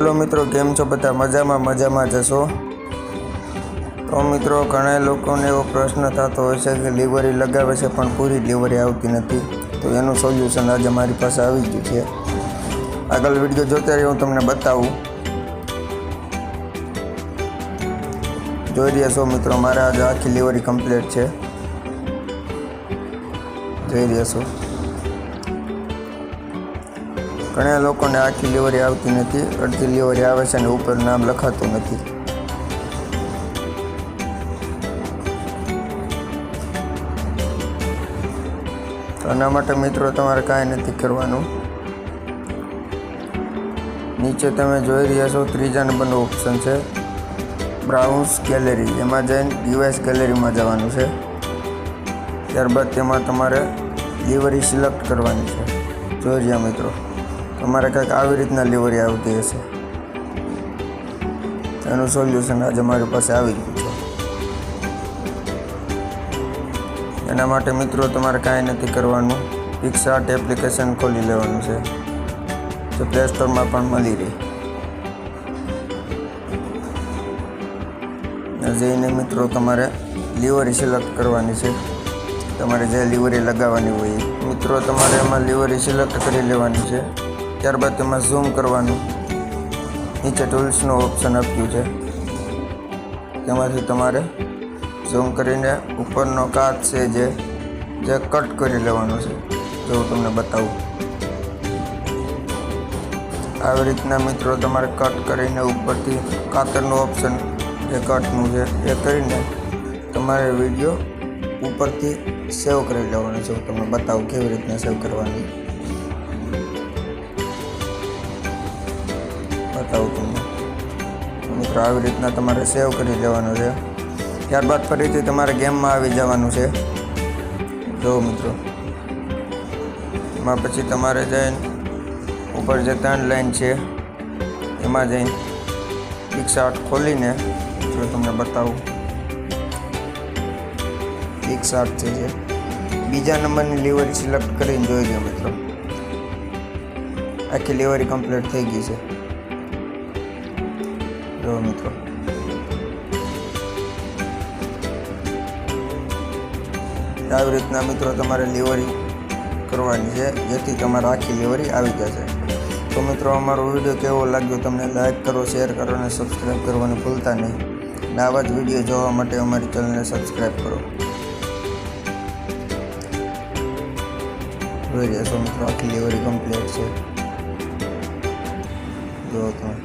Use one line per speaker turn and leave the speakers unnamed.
Hello મિત્રો, કેમ છો બધા? મજામાં જશો? તો મિત્રો, ઘણા લોકોને એવો પ્રશ્ન થતો હોય છે કે ડિલિવરી લગાવે છે પણ પૂરી ડિલિવરી આવતી નથી. તો એનું સોલ્યુશન આજે મારી પાસે આવી ગયું છે. આગળ વિડીયો જોતા રહી, હું તમને બતાવું. જોઈ રહ્યા છો મિત્રો, મારે આજે આખી ડિલિવરી કમ્પ્લીટ છે. જોઈ રહ્યા છો. ઘણા લોકોને આખી ડિલિવરી આવતી નથી, અડધી ડિલિવરી આવે છે અને ઉપર નામ લખાતું નથી. આના માટે મિત્રો તમારે કાંઈ નથી કરવાનું. નીચે તમે જોઈ રહ્યા છો, ત્રીજા નંબરનો ઓપ્શન છે બ્રાઉઝ ગેલેરી. એમાં જઈને ડિવાઇસ ગેલેરીમાં જવાનું છે. ત્યારબાદ તેમાં તમારે ડિલિવરી સિલેક્ટ કરવાની છે. જોઈ રહ્યા મિત્રો, તમારે કંઈક આવી રીતના ડિલિવરી આવતી હશે. એનું સોલ્યુશન આજે મારી પાસે આવી ગયું છે. એના માટે મિત્રો તમારે કાંઈ નથી કરવાનું. પિક્સઆર્ટ એપ્લિકેશન ખોલી લેવાનું છે, જે પ્લે સ્ટોરમાં પણ મળી રહી. જઈને મિત્રો તમારે ડિલિવરી સિલેક્ટ કરવાની છે. તમારે જે ડિલિવરી લગાવવાની હોય મિત્રો, તમારે એમાં ડિલિવરી સિલેક્ટ કરી લેવાની છે. ત્યારબાદ તેમાં ઝૂમ કરવાનું. નીચે ટૂલ્સનો ઓપ્શન આપ્યું છે, તેમાંથી તમારે ઝૂમ કરીને ઉપરનો કાચ છે જે કટ કરી લેવાનો છે. જો હું તમને બતાવું, આવી રીતના મિત્રો તમારે કટ કરીને ઉપરથી કાતરનું ઓપ્શન જે કટનું છે એ કરીને તમારે વિડીયો ઉપરથી સેવ કરી લેવાનો છે. હું તમને બતાવું કેવી રીતના સેવ કરવાની. બતાવું તમને મિત્રો, આવી રીતના તમારે સેવ કરી લેવાનું છે. ત્યારબાદ ફરીથી તમારે ગેમમાં આવી જવાનું છે. જો મિત્રો, એમાં પછી તમારે જઈને ઉપર જે 3 લાઈન છે એમાં જઈને પિક્સઆર્ટ ખોલીને, જો તમને બતાવું, પિક્સઆર્ટ છે જે બીજા નંબરની ડિલિવરી સિલેક્ટ કરીને જોઈ લો મિત્રો, આખી ડિલિવરી કમ્પ્લીટ થઈ ગઈ છે. જો મિત્રો, આવી રીતના મિત્રો તમારે ડિલિવરી કરવાની છે, જેથી તમારે આખી ડિલિવરી આવી જશે. તો મિત્રો, અમારો વિડીયો કેવો લાગ્યો તમને લાઈક કરો, શેર કરો અને સબસ્ક્રાઈબ કરવાનું ભૂલતા નહીં. અને આવા જ વિડીયો જોવા માટે અમારી ચેનલને સબસ્ક્રાઈબ કરો. જોઈ રહ્યા છો મિત્રો, આખી ડિલિવરી કમ્પ્લીટ છે. જો તમે